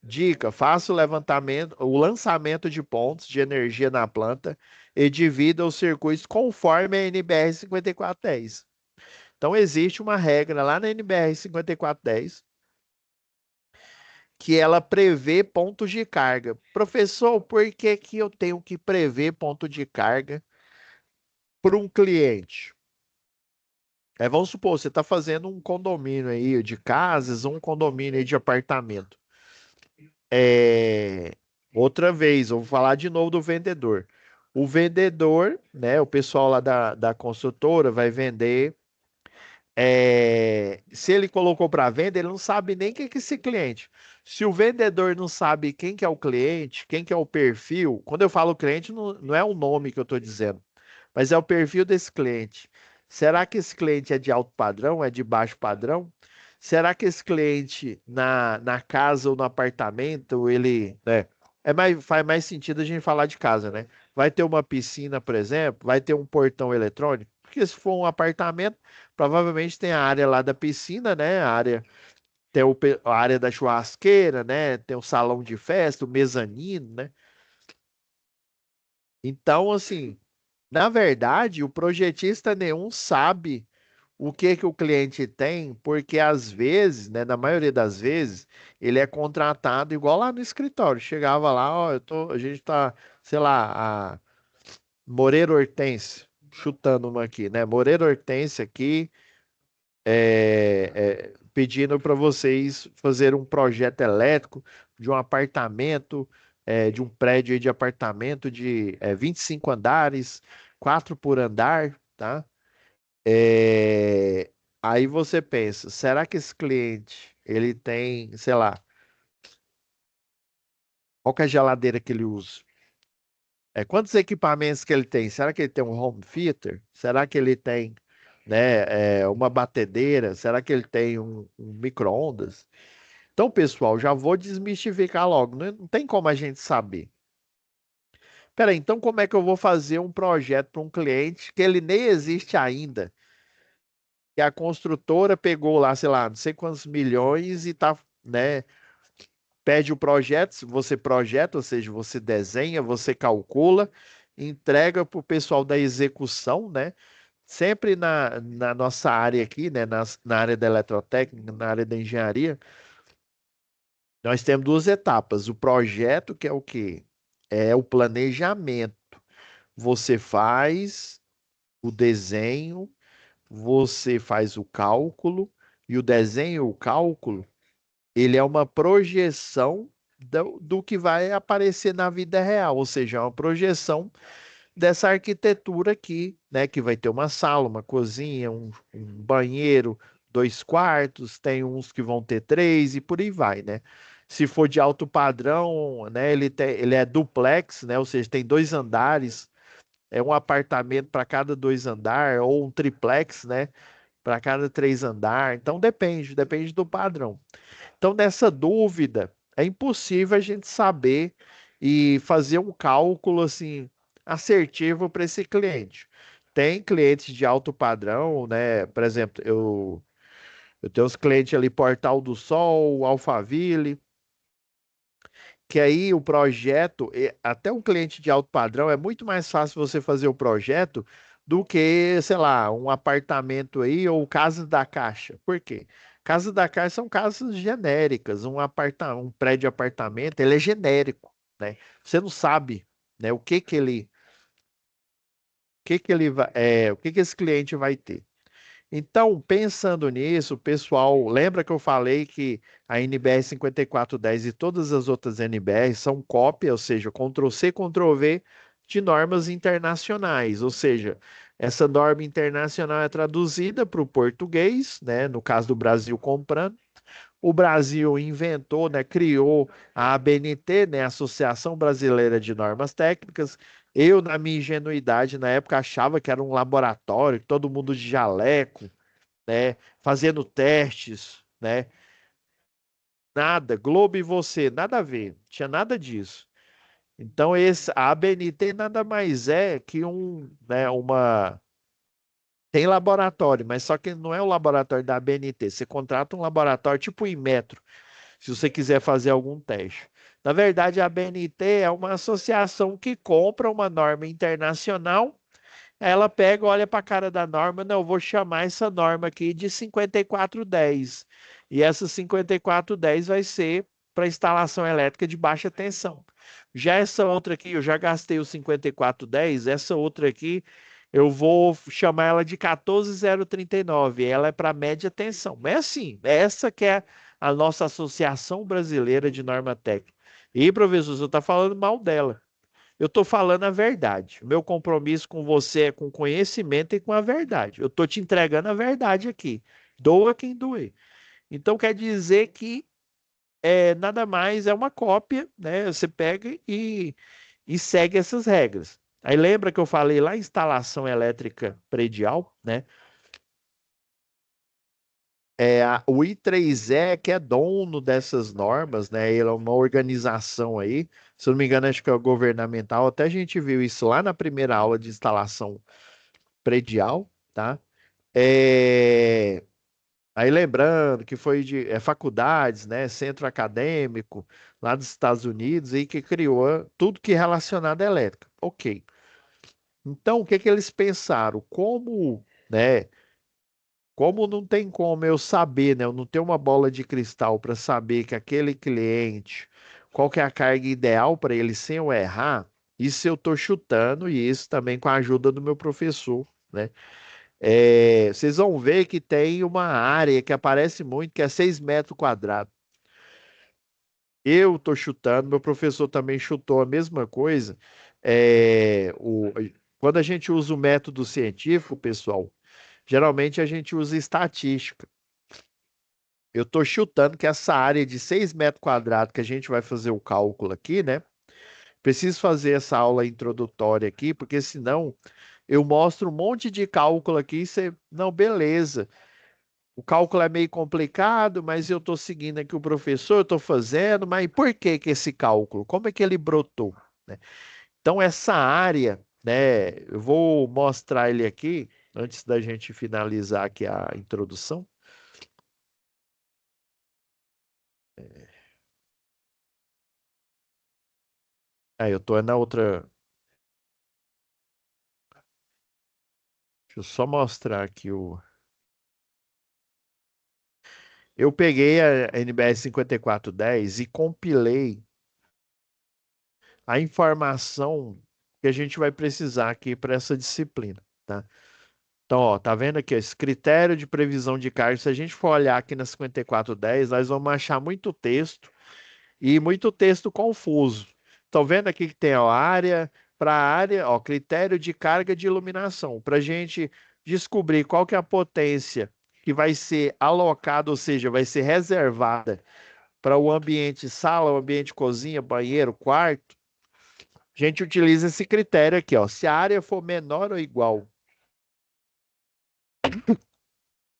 Dica: faça o lançamento de pontos de energia na planta e divida os circuitos conforme a NBR 5410. Então, existe uma regra lá na NBR 5410 que ela prevê pontos de carga. Professor, por que que eu tenho que prever ponto de carga para um cliente? Vamos supor, você está fazendo um condomínio aí de casas, um condomínio aí de apartamento. É, Outra vez, eu vou falar de novo do vendedor. O vendedor, né, o pessoal lá da construtora vai vender. Se ele colocou para venda, ele não sabe nem quem que é esse cliente. Se o vendedor não sabe quem que é o cliente, quem que é o perfil, quando eu falo cliente, não é o nome que eu estou dizendo, mas é o perfil desse cliente. Será que esse cliente é de alto padrão, é de baixo padrão? Será que esse cliente na casa ou no apartamento, ele, né, faz mais sentido a gente falar de casa, né? Vai ter uma piscina, por exemplo, vai ter um portão eletrônico, porque se for um apartamento, provavelmente tem a área lá da piscina, né? A área da churrasqueira, né? Tem o salão de festa, o mezanino, né? Então, assim, na verdade, o projetista nenhum sabe o que que o cliente tem, porque às vezes, né, na maioria das vezes, ele é contratado igual lá no escritório. Chegava lá, ó, a gente tá, sei lá, a Moreira Hortência, chutando uma aqui, né? Moreira Hortência aqui, pedindo para vocês fazer um projeto elétrico de um apartamento, de um prédio aí de apartamento de 25 andares, 4 por andar, tá? É, Aí você pensa, será que esse cliente, ele tem, sei lá, qual que é a geladeira que ele usa? Quantos equipamentos que ele tem? Será que ele tem um home theater? Será que ele tem, né, uma batedeira? Será que ele tem um micro-ondas? Então, pessoal, já vou desmistificar logo. Não tem como a gente saber. Peraí, então como é que eu vou fazer um projeto para um cliente que ele nem existe ainda? Que a construtora pegou lá, sei lá, não sei quantos milhões e tá, né? Pede o projeto, você projeta, ou seja, você desenha, você calcula, entrega para o pessoal da execução, né? Sempre na nossa área aqui, né? Na área da eletrotécnica, na área da engenharia, nós temos duas etapas. O projeto, que é o quê? É o planejamento. Você faz. o desenho, você faz o cálculo, e o desenho, o cálculo, ele é uma projeção do que vai aparecer na vida real, ou seja, é uma projeção dessa arquitetura aqui, né? Que vai ter uma sala, uma cozinha, um banheiro, dois quartos, tem uns que vão ter três e por aí vai, né? Se for de alto padrão, né? Ele é duplex, né? Ou seja, tem dois andares, é um apartamento para cada dois andares, ou um triplex, né? Para cada três andares. Então depende do padrão. Então, nessa dúvida, é impossível a gente saber e fazer um cálculo assim assertivo para esse cliente. Tem clientes de alto padrão, né? Por exemplo, eu tenho os clientes ali Portal do Sol, Alphaville, que aí o projeto, até um cliente de alto padrão, é muito mais fácil você fazer o projeto do que, sei lá, um apartamento aí ou casa da Caixa. Por quê? Casa da Caixa são casas genéricas, um prédio de apartamento, ele é genérico, né? Você não sabe, né, o que que esse cliente vai ter. Então, pensando nisso, pessoal, lembra que eu falei que a NBR 5410 e todas as outras NBR são cópia, ou seja, Ctrl+C, Ctrl+V de normas internacionais, ou seja, essa norma internacional é traduzida para o português, né, no caso do Brasil comprando. O Brasil inventou, né, criou a ABNT, né, Associação Brasileira de Normas Técnicas. Eu, na minha ingenuidade, na época, achava que era um laboratório, todo mundo de jaleco, né? Fazendo testes, né? Nada, Globo e você, nada a ver, tinha nada disso. Então a ABNT nada mais é que né, tem laboratório, mas só que não é o laboratório da ABNT. Você contrata um laboratório tipo o Inmetro, se você quiser fazer algum teste. Na verdade, a ABNT é uma associação que compra uma norma internacional. Ela pega, olha para a cara da norma, não, eu vou chamar essa norma aqui de 5410. E essa 5410 vai ser para instalação elétrica de baixa tensão. Já essa outra aqui, eu já gastei o 5410, essa outra aqui, eu vou chamar ela de 14039. Ela é para média tensão. É assim, essa que é a nossa Associação Brasileira de Norma Técnica. E, professor, você está falando mal dela. Eu estou falando a verdade. O meu compromisso com você é com conhecimento e com a verdade. Eu estou te entregando a verdade aqui. Doa quem doer. Então quer dizer que nada mais é uma cópia, né? Você pega e segue essas regras. Aí lembra que eu falei lá instalação elétrica predial, né? O I3E que é dono dessas normas, né? Ele é uma organização aí, se eu não me engano, acho que é governamental. Até a gente viu isso lá na primeira aula de instalação predial, tá? É, Aí lembrando que foi de faculdades, né? Centro acadêmico lá dos Estados Unidos aí que criou tudo que é relacionado à elétrica. Ok. Então, o que que eles pensaram? Né? Como não tem como eu saber, né? Eu não tenho uma bola de cristal para saber que aquele cliente, qual que é a carga ideal para ele sem eu errar, isso eu estou chutando e isso também com a ajuda do meu professor, né? Vocês vão ver que tem uma área que aparece muito, que é 6 metros quadrados. Eu estou chutando, meu professor também chutou a mesma coisa. É, o, Quando a gente usa o método científico, pessoal, geralmente a gente usa estatística. Eu estou chutando que essa área de 6 metros quadrados que a gente vai fazer o cálculo aqui, né? Preciso fazer essa aula introdutória aqui, porque senão eu mostro um monte de cálculo aqui e você, não, beleza. O cálculo é meio complicado, mas eu estou seguindo aqui o professor, estou fazendo, mas por que que esse cálculo? Como é que ele brotou, né? Então, essa área, né, eu vou mostrar ele aqui, antes da gente finalizar aqui a introdução. Eu estou na outra. Deixa eu só mostrar aqui o. Eu peguei a NBS 5410 e compilei a informação que a gente vai precisar aqui para essa disciplina, tá? Então, ó, tá vendo aqui, ó, esse critério de previsão de carga, se a gente for olhar aqui na 5410, nós vamos achar muito texto e muito texto confuso. Estão vendo aqui que tem ó, área para área, ó, critério de carga de iluminação, para a gente descobrir qual que é a potência que vai ser alocada, ou seja, vai ser reservada para o ambiente sala, o ambiente cozinha, banheiro, quarto. A gente utiliza esse critério aqui, ó. Se a área for menor ou igual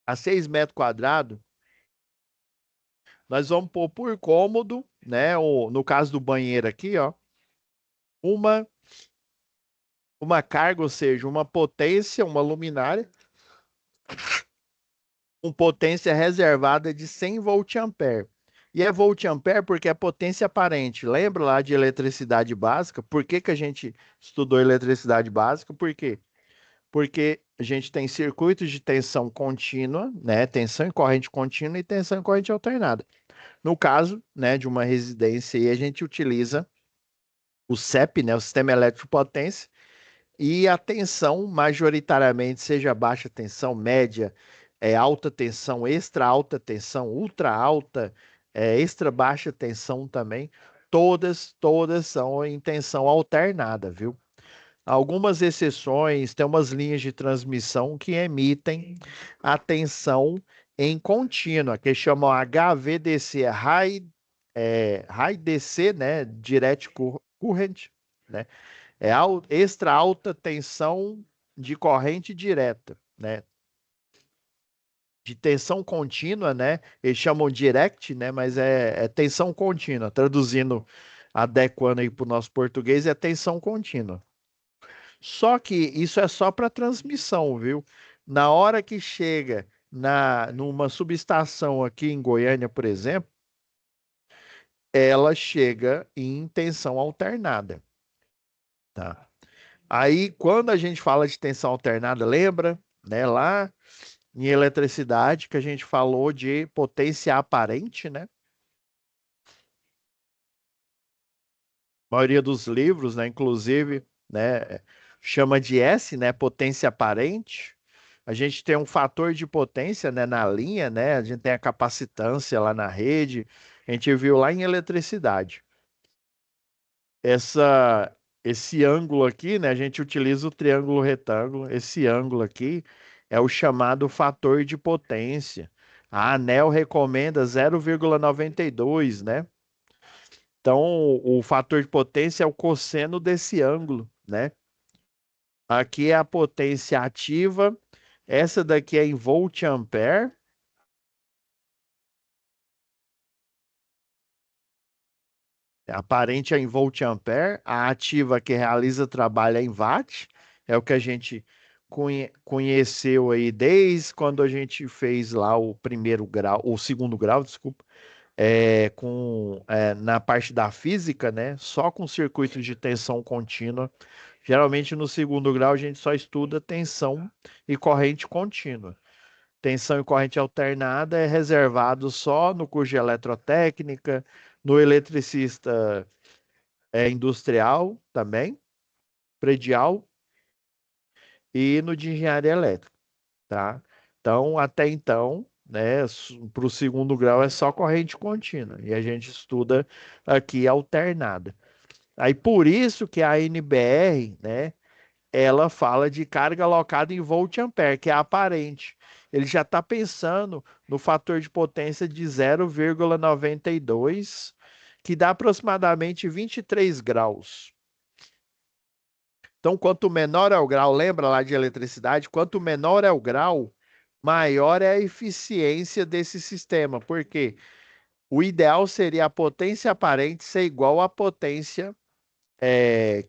a 6 metros quadrados, nós vamos pôr por cômodo, né? No caso do banheiro aqui, ó, uma, uma carga, ou seja, uma potência, uma luminária, com potência reservada de 100 volt-ampere. E é volt-ampere porque é potência aparente. Lembra lá de eletricidade básica? Por que que a gente estudou eletricidade básica? Por quê? Porque a gente tem circuitos de tensão contínua, né? Tensão em corrente contínua e tensão em corrente alternada. No caso, né, de uma residência, aí a gente utiliza o CEP, né, o sistema elétrico de potência, e a tensão, majoritariamente, seja baixa tensão, média, alta tensão, extra alta tensão, ultra alta, extra baixa tensão também, todas são em tensão alternada, viu? Algumas exceções, tem umas linhas de transmissão que emitem a tensão em contínua, que chamam HVDC, High DC, né? Current, né? É extra alta tensão de corrente direta, né? De tensão contínua, né? Eles chamam direct, né? Mas é tensão contínua. Traduzindo, adequando aí para o nosso português, é tensão contínua. Só que isso é só para transmissão, viu? Na hora que chega numa subestação aqui em Goiânia, por exemplo, ela chega em tensão alternada, tá? Aí, quando a gente fala de tensão alternada, lembra, né, lá em eletricidade que a gente falou de potência aparente, né? A maioria dos livros, né, inclusive, né, chama de S, né, potência aparente. A gente tem um fator de potência, né, na linha, né? A gente tem a capacitância lá na rede. A gente viu lá em eletricidade. Essa, esse ângulo aqui, né? A gente utiliza o triângulo retângulo. Esse ângulo aqui é o chamado fator de potência. A ANEEL recomenda 0,92, né? Então, o fator de potência é o cosseno desse ângulo, né? Aqui é a potência ativa. Essa daqui é em volt-ampere. Aparente é em volt-ampere, a ativa que realiza trabalho é em watt, é o que a gente conheceu aí desde quando a gente fez lá o primeiro grau, o segundo grau, desculpa, na parte da física, né? Só com circuitos de tensão contínua. Geralmente no segundo grau a gente só estuda tensão e corrente contínua. Tensão e corrente alternada é reservado só no curso de eletrotécnica, no eletricista industrial também, predial e no de engenharia elétrica, tá? Então, até então, né, para o segundo grau é só corrente contínua e a gente estuda aqui alternada. Aí por isso que a NBR, né, ela fala de carga alocada em volt-ampere, que é aparente. Ele já está pensando no fator de potência de 0,92, que dá aproximadamente 23 graus. Então, quanto menor é o grau, lembra lá de eletricidade? Quanto menor é o grau, maior é a eficiência desse sistema. Por quê? O ideal seria a potência aparente ser igual à potência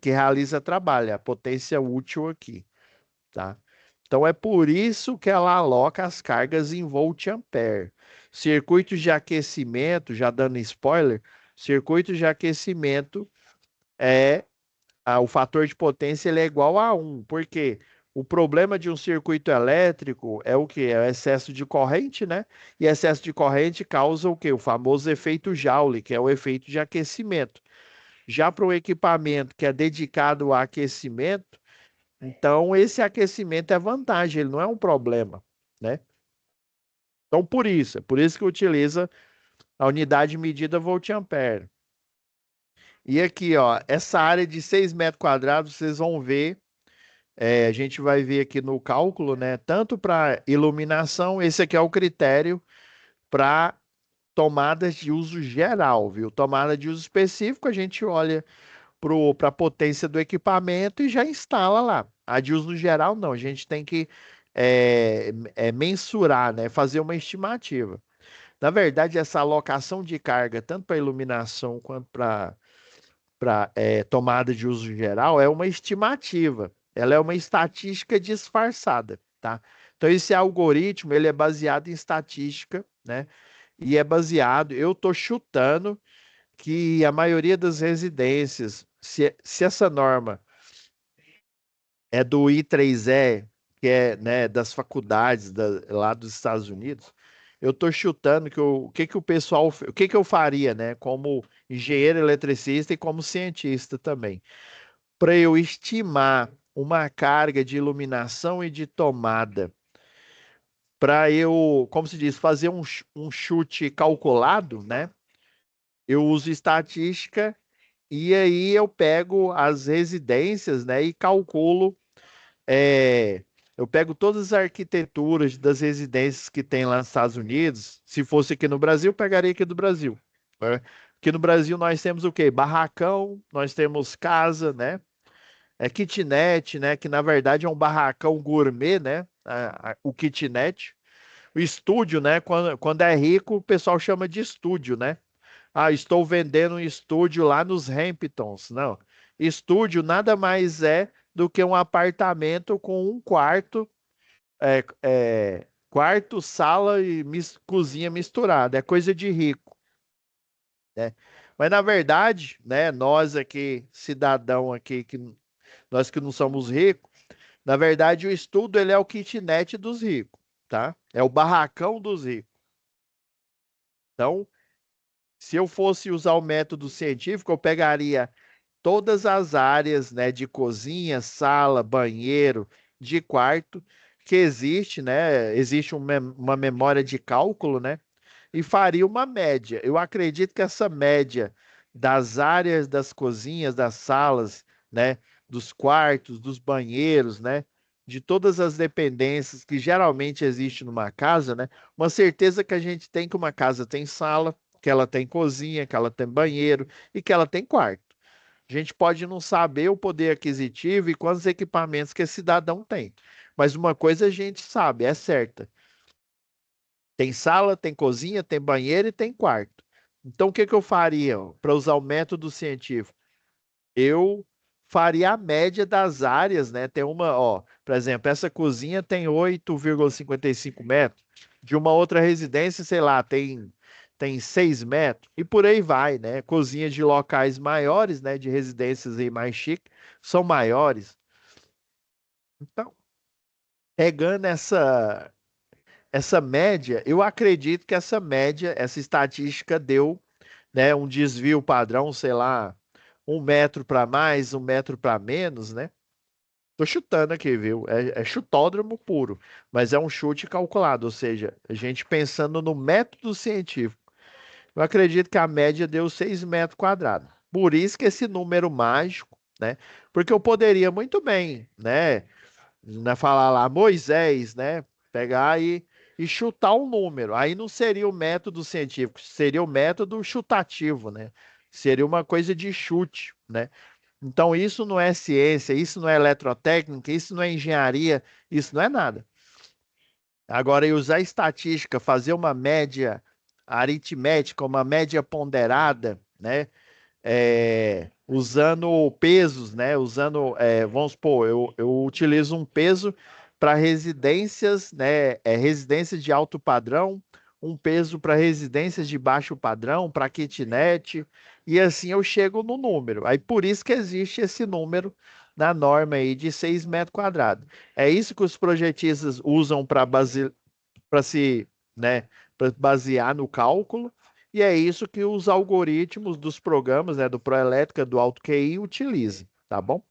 que realiza trabalho, a potência útil aqui, tá? Então é por isso que ela aloca as cargas em volt-ampere. Circuitos de aquecimento, já dando spoiler, circuitos de aquecimento é o fator de potência ele é igual a 1, porque o problema de um circuito elétrico é o que? É o excesso de corrente, né? E excesso de corrente causa o que? O famoso efeito Joule, que é o efeito de aquecimento. Já para o equipamento que é dedicado a aquecimento, Então, esse aquecimento é vantagem, ele não é um problema, né? Então, por isso que utiliza a unidade de medida volt-ampere. E aqui, ó, essa área de 6 metros quadrados, vocês vão ver, a gente vai ver aqui no cálculo, né? Tanto para iluminação, esse aqui é o critério para tomadas de uso geral, viu? Tomada de uso específico, a gente olha para a potência do equipamento e já instala lá. A de uso geral, não, a gente tem que mensurar, né? Fazer uma estimativa. Na verdade, essa alocação de carga, tanto para iluminação quanto para tomada de uso geral, é uma estimativa. Ela é uma estatística disfarçada, tá? Então, esse algoritmo, ele é baseado em estatística, né? E é baseado, eu estou chutando que a maioria das residências, se essa norma é do I3E, que é, né, das faculdades lá dos Estados Unidos, eu estou chutando que o que que o pessoal, o que que eu faria, né, como engenheiro eletricista e como cientista também, para eu estimar uma carga de iluminação e de tomada, para eu, como se diz, fazer um chute calculado, né? Eu uso estatística e aí eu pego as residências, né, e calculo. É, eu pego todas as arquiteturas das residências que tem lá nos Estados Unidos. Se fosse aqui no Brasil, eu pegaria aqui do Brasil, né? Aqui no Brasil nós temos o quê? Barracão, nós temos casa, né? É kitnet, né? Que na verdade é um barracão gourmet, né? O kitnet. O estúdio, né? Quando é rico, o pessoal chama de estúdio, né? Ah, estou vendendo um estúdio lá nos Hamptons. Não. Estúdio nada mais é do que um apartamento com um quarto, quarto, sala e cozinha misturada. É coisa de rico, né? Mas na verdade, né, nós aqui, cidadão aqui, nós que não somos ricos, na verdade o estudo ele é o kitnet dos ricos, tá? É o barracão dos ricos. Então, se eu fosse usar o método científico, eu pegaria todas as áreas, né, de cozinha, sala, banheiro, de quarto que existe, né? Existe uma memória de cálculo, né? E faria uma média. Eu acredito que essa média das áreas das cozinhas, das salas, né, dos quartos, dos banheiros, né, de todas as dependências que geralmente existe numa casa, né? Uma certeza que a gente tem que uma casa tem sala, que ela tem cozinha, que ela tem banheiro e que ela tem quarto. A gente pode não saber o poder aquisitivo e quantos equipamentos que esse cidadão tem. Mas uma coisa a gente sabe, é certa. Tem sala, tem cozinha, tem banheiro e tem quarto. Então, o que que eu faria para usar o método científico? Eu faria a média das áreas, né? Tem uma, ó, por exemplo, essa cozinha tem 8,55 metros. De uma outra residência, sei lá, tem 6 metros. E por aí vai, né? Cozinhas de locais maiores, né? De residências aí mais chiques, são maiores. Então, pegando essa média, eu acredito que essa média, essa estatística deu, né, um desvio padrão, sei lá, 1 metro para mais, 1 metro para menos, né? Tô chutando aqui, viu? É chutódromo puro, mas é um chute calculado, ou seja, a gente pensando no método científico. Eu acredito que a média deu 6 metros quadrados. Por isso que esse número mágico, né? Porque eu poderia muito bem, né, falar lá Moisés, né? Pegar e chutar um número. Aí não seria o método científico, seria o método chutativo, né? Seria uma coisa de chute, né? Então isso não é ciência, isso não é eletrotécnica, isso não é engenharia, isso não é nada. Agora, e usar estatística, fazer uma média aritmética, uma média ponderada, né? Usando pesos, né? Usando, vamos supor, eu utilizo um peso para residências, né? Residências de alto padrão, um peso para residências de baixo padrão, para kitnet, e assim eu chego no número. Aí por isso que existe esse número na norma aí de 6 metros quadrados. É isso que os projetistas usam para se, né, para basear no cálculo, e é isso que os algoritmos dos programas, né, do Proelétrica, do Alto QI utilizam, tá bom?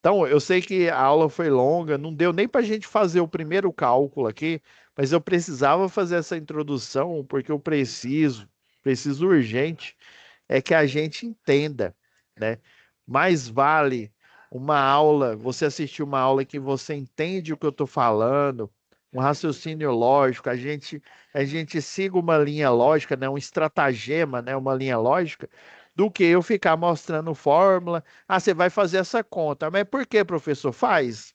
Então, eu sei que a aula foi longa, não deu nem para a gente fazer o primeiro cálculo aqui, mas eu precisava fazer essa introdução porque eu preciso urgente, é que a gente entenda, né? Mais vale uma aula, você assistir uma aula que você entende o que eu estou falando, um raciocínio lógico, a gente siga uma linha lógica, né? Um estratagema, né? Uma linha lógica, do que eu ficar mostrando fórmula. Ah, você vai fazer essa conta. Mas por que, professor? Faz.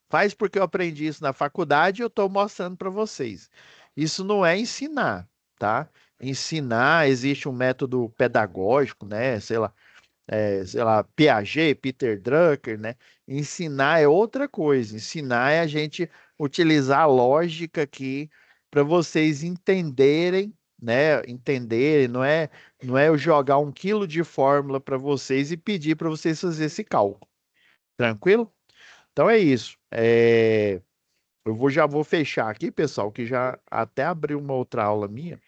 Faz porque eu aprendi isso na faculdade e eu estou mostrando para vocês. Isso não é ensinar, tá? Ensinar, existe um método pedagógico, né? Sei lá, Piaget, Peter Drucker, né? Ensinar é outra coisa. Ensinar é a gente utilizar a lógica aqui para vocês entenderem, né? Entenderem, não é eu jogar 1 quilo de fórmula para vocês e pedir para vocês fazer esse cálculo. Tranquilo? Então é isso. Já vou fechar aqui, pessoal, que já até abriu uma outra aula minha.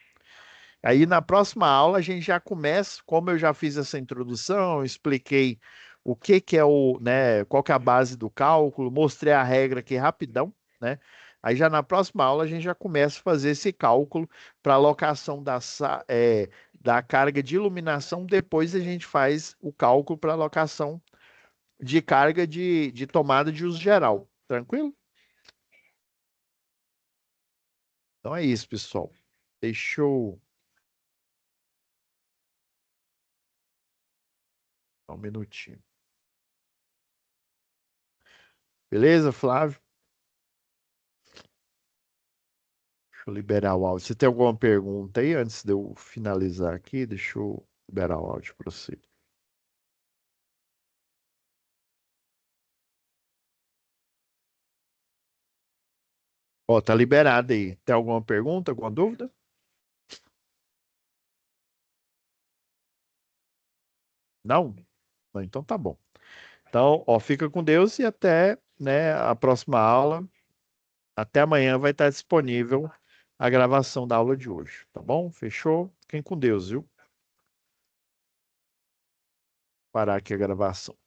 Aí na próxima aula a gente já começa, como eu já fiz essa introdução, expliquei o que que é né, qual que é a base do cálculo, mostrei a regra aqui rapidão, né? Aí já na próxima aula a gente já começa a fazer esse cálculo para alocação da carga de iluminação, depois a gente faz o cálculo para alocação de carga de tomada de uso geral. Tranquilo? Então é isso, pessoal. Deixa eu... Só um minutinho. Beleza, Flávio? Deixa eu liberar o áudio. Você tem alguma pergunta aí antes de eu finalizar aqui? Deixa eu liberar o áudio para você. Ó, tá liberado aí. Tem alguma pergunta, alguma dúvida? Não? Não, então tá bom. Então, ó, fica com Deus e até, né, a próxima aula. Até amanhã vai estar disponível a gravação da aula de hoje, tá bom? Fechou? Fiquem com Deus, viu? Parar aqui a gravação.